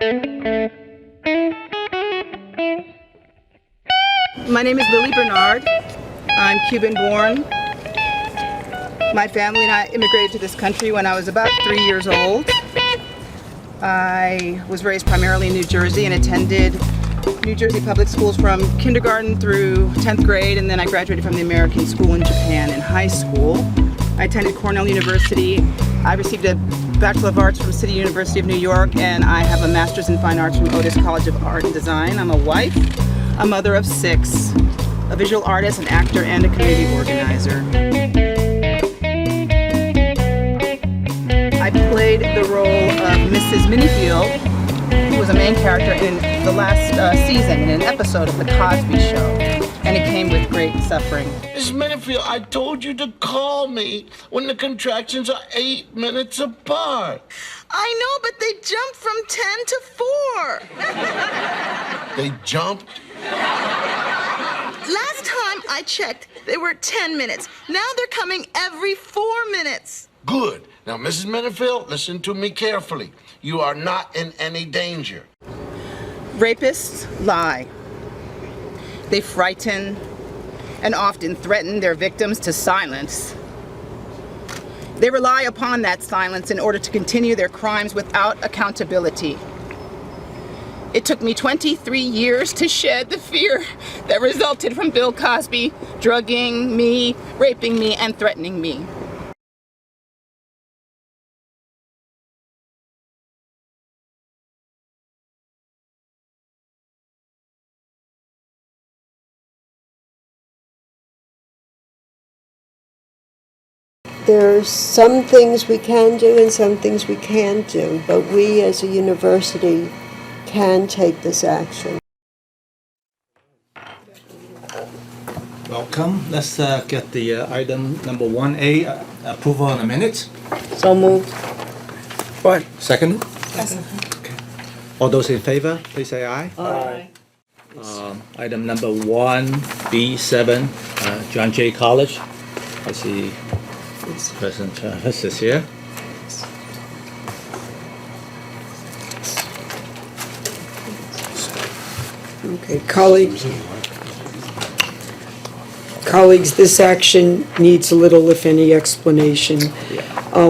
My name is Lili Bernard. I'm Cuban born. My family and I immigrated to this country when I was about 3 years old. I was raised primarily in New Jersey and attended New Jersey public schools from kindergarten through 10th grade, and then I graduated from the American school in Japan in high school. I attended Cornell University. I received a Bachelor of Arts from City University of New York, and I have a Master's in Fine Arts from Otis College of Art and Design. I'm a wife, a mother of 6, a visual artist, an actor, and a community organizer. I played the role of Mrs. Minifield, who was a main character in the last season in an episode of The Cosby Show, and it came with great suffering. Miss Minifield, I told you to call me when the contractions are 8 minutes apart. I know, but they jumped from 10 to 4. They jumped? Last time I checked, they were 10 minutes. Now they're coming every 4 minutes. Good. Now, Mrs. Minifield, listen to me carefully. You are not in any danger. Rapists lie. They frighten and often threaten their victims to silence. They rely upon that silence in order to continue their crimes without accountability. It took me 23 years to shed the fear that resulted from Bill Cosby drugging me, raping me, and threatening me. There's some things we can do and some things we can't do, but we as a university can take this action. Welcome. Let's get the item number 1A, approval on the minutes. So moved. What? Second? Second. Okay. All those in favor, please say aye. Aye. Item number 1B7, John Jay College. I see President Travis is here. Okay, colleagues, this action needs little, if any, explanation.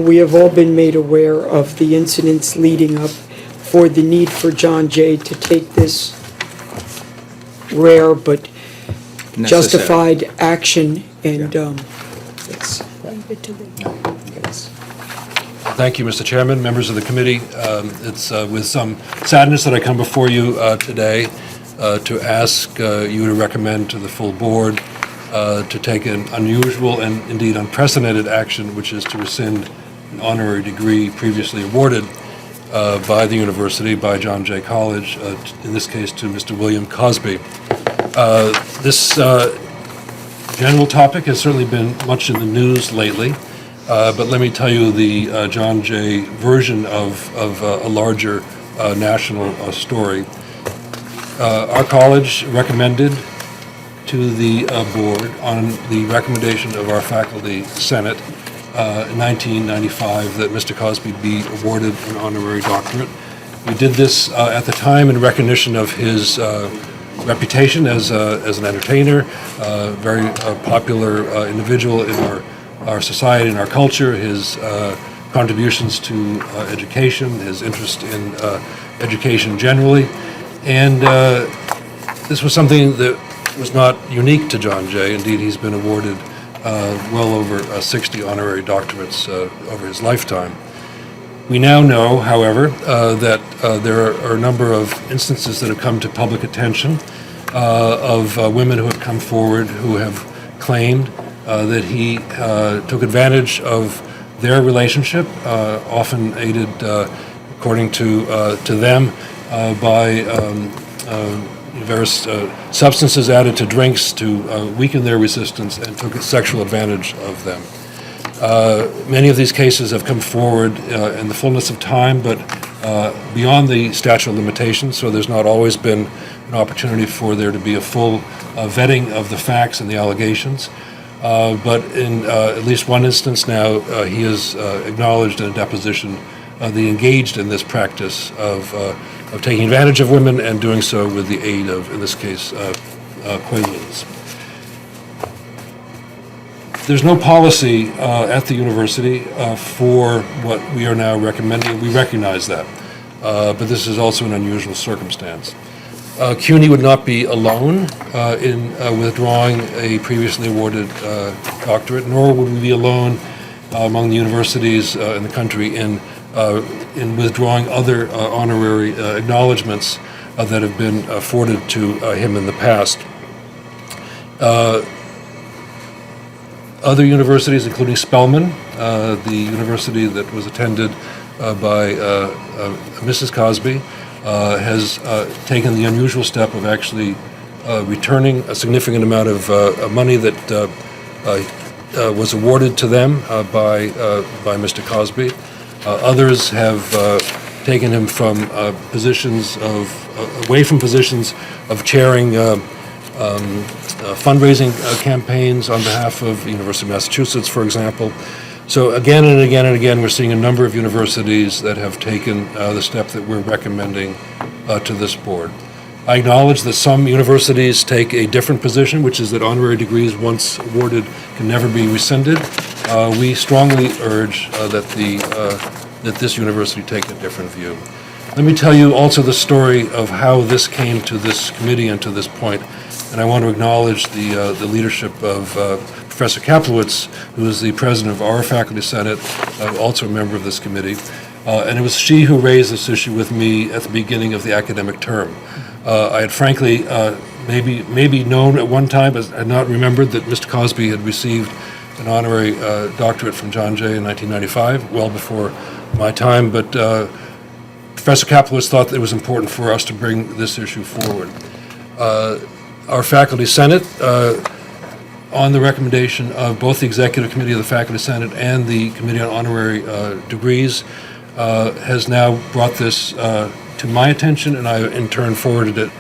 We have all been made aware of the incidents leading up for the need for John Jay to take this rare but justified action, and Thank you, Mr. Chairman, members of the committee. It's with some sadness that I come before you today to ask you to recommend to the full board to take an unusual and indeed unprecedented action, which is to rescind an honorary degree previously awarded by the university, by John Jay College, in this case to Mr. William Cosby. This general topic has certainly been much in the news lately, but let me tell you the John Jay version of a larger national story. Our college recommended to the board on the recommendation of our faculty senate in 1995 that Mr. Cosby be awarded an honorary doctorate. We did this at the time in recognition of his reputation as an entertainer, very popular individual in our society and our culture, his contributions to education, his interest in education generally. And this was something that was not unique to John Jay. Indeed, he's been awarded well over 60 honorary doctorates over his lifetime. We now know, however, that there are a number of instances that have come to public attention of women who have come forward who have claimed that he took advantage of their relationship, often aided, according to them, by various substances added to drinks to weaken their resistance, and took sexual advantage of them. Many of these cases have come forward in the fullness of time, but beyond the statute of limitations, so there's not always been an opportunity for there to be a full vetting of the facts and the allegations. But in at least one instance now, he has acknowledged in a deposition the engaged in this practice of taking advantage of women and doing so with the aid of, in this case, quaaludes. There's no policy at the university for what we are now recommending. We recognize that, but this is also an unusual circumstance. CUNY would not be alone in withdrawing a previously awarded doctorate, nor would we be alone among the universities in the country in withdrawing other honorary acknowledgments that have been afforded to him in the past. Other universities, including Spelman, the university that was attended by Mrs. Cosby, has taken the unusual step of actually returning a significant amount of money that was awarded to them by Mr. Cosby. Others have taken him from positions away from positions of chairing fundraising campaigns on behalf of the University of Massachusetts, for example. So again and again and again, we're seeing a number of universities that have taken the step that we're recommending to this board. I acknowledge that some universities take a different position, which is that honorary degrees once awarded can never be rescinded. We strongly urge that this university take a different view. Let me tell you also the story of how this came to this committee and to this point. And I want to acknowledge the leadership of Professor Kaplowitz, who is the president of our faculty senate, also a member of this committee. And it was she who raised this issue with me at the beginning of the academic term. I had frankly maybe known at one time, but had not remembered that Mr. Cosby had received an honorary doctorate from John Jay in 1995, well before my time. But Professor Kaplowitz thought that it was important for us to bring this issue forward. Our faculty senate, on the recommendation of both the executive committee of the faculty senate and the committee on honorary degrees, has now brought this to my attention, and I in turn forwarded it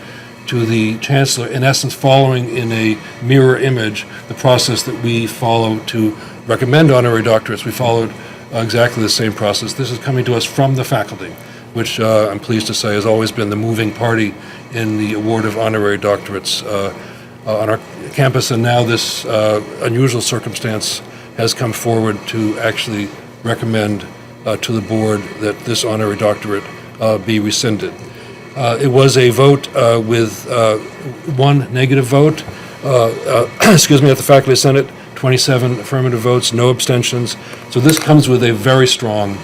to the chancellor, in essence following in a mirror image the process that we follow to recommend honorary doctorates. We followed exactly the same process. This is coming to us from the faculty, which I'm pleased to say has always been the moving party in the award of honorary doctorates on our campus, and now this unusual circumstance has come forward to actually recommend to the board that this honorary doctorate be rescinded. It was a vote with one negative vote, excuse me, at the faculty senate, 27 affirmative votes, no abstentions. So this comes with a very strong,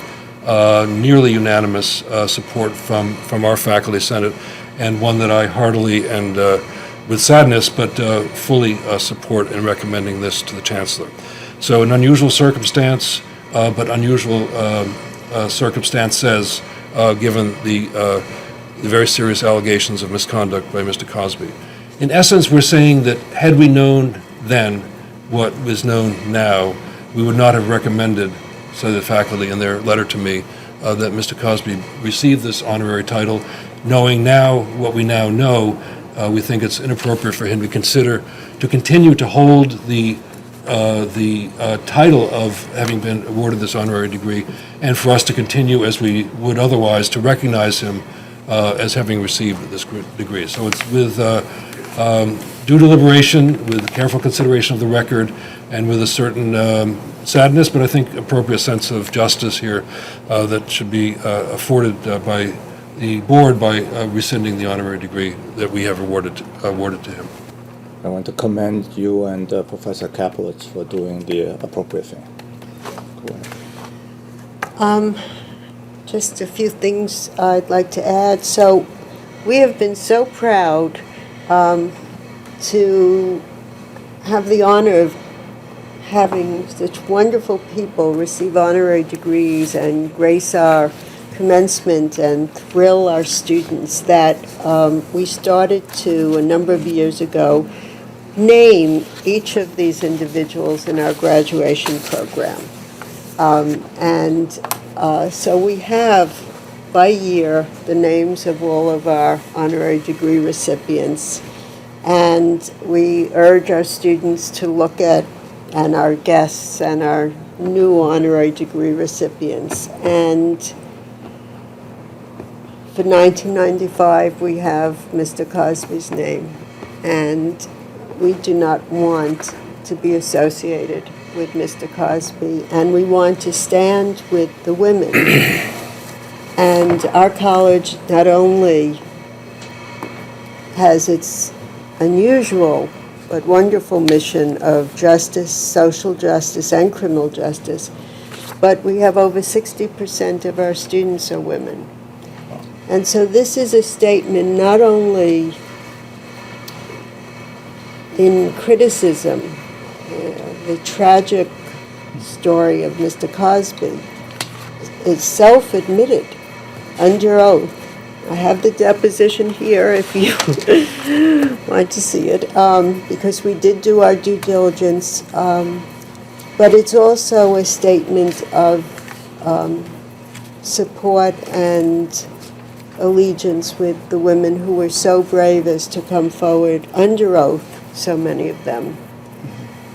nearly unanimous support from our faculty senate, and one that I heartily and with sadness, but fully support in recommending this to the chancellor. So an unusual circumstance, but unusual circumstances given the very serious allegations of misconduct by Mr. Cosby. In essence, we're saying that had we known then what was known now, we would not have recommended, so the faculty in their letter to me, that Mr. Cosby receive this honorary title. Knowing now what we now know, we think it's inappropriate for him to consider to continue to hold the title of having been awarded this honorary degree, and for us to continue as we would otherwise to recognize him as having received this degree. So it's with due deliberation, with careful consideration of the record, and with a certain sadness, but I think appropriate sense of justice here that should be afforded by the board by rescinding the honorary degree that we have awarded to him. I want to commend you and Professor Kaplowitz for doing the appropriate thing. Go ahead. Just a few things I'd like to add. So we have been so proud to have the honor of having such wonderful people receive honorary degrees and grace our commencement and thrill our students that we started to, a number of years ago, name each of these individuals in our graduation program. So we have, by year, the names of all of our honorary degree recipients. And we urge our students to look at, and our guests and our new honorary degree recipients, and for 1995, we have Mr. Cosby's name, and we do not want to be associated with Mr. Cosby, and we want to stand with the women. And our college not only has its unusual but wonderful mission of justice, social justice, and criminal justice, but we have over 60% of our students are women. And so this is a statement not only in criticism, the tragic story of Mr. Cosby is self-admitted under oath. I have the deposition here if you want to see it, because we did do our due diligence, but it's also a statement of support and allegiance with the women who were so brave as to come forward under oath, so many of them,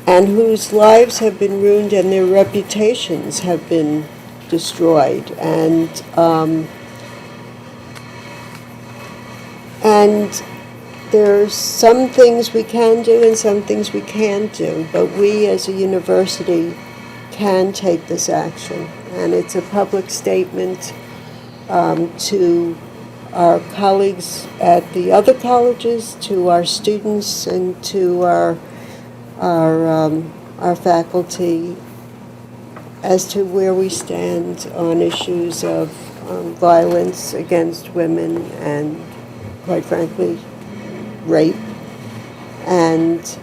and whose lives have been ruined and their reputations have been destroyed. And there's some things we can do and some things we can't do, but we as a university can take this action. And it's a public statement to our colleagues at the other colleges, to our students, and to our faculty as to where we stand on issues of violence against women and, quite frankly, rape and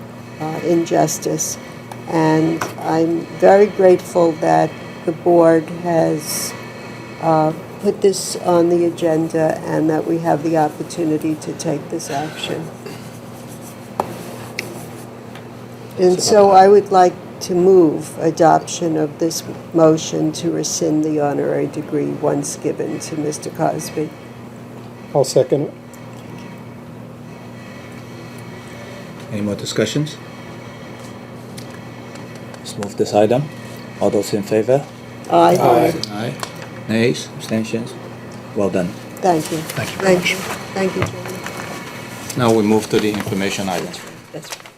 injustice. And I'm very grateful that the board has put this on the agenda and that we have the opportunity to take this action. And so I would like to move adoption of this motion to rescind the honorary degree once given to Mr. Cosby. I'll second it. Any more discussions? Let's move this item. All those in favor? Aye. Aye. Nays? Abstentions? Well done. Thank you. Thank you very much. Thank you, Chairman. Now we move to the information items. That's right.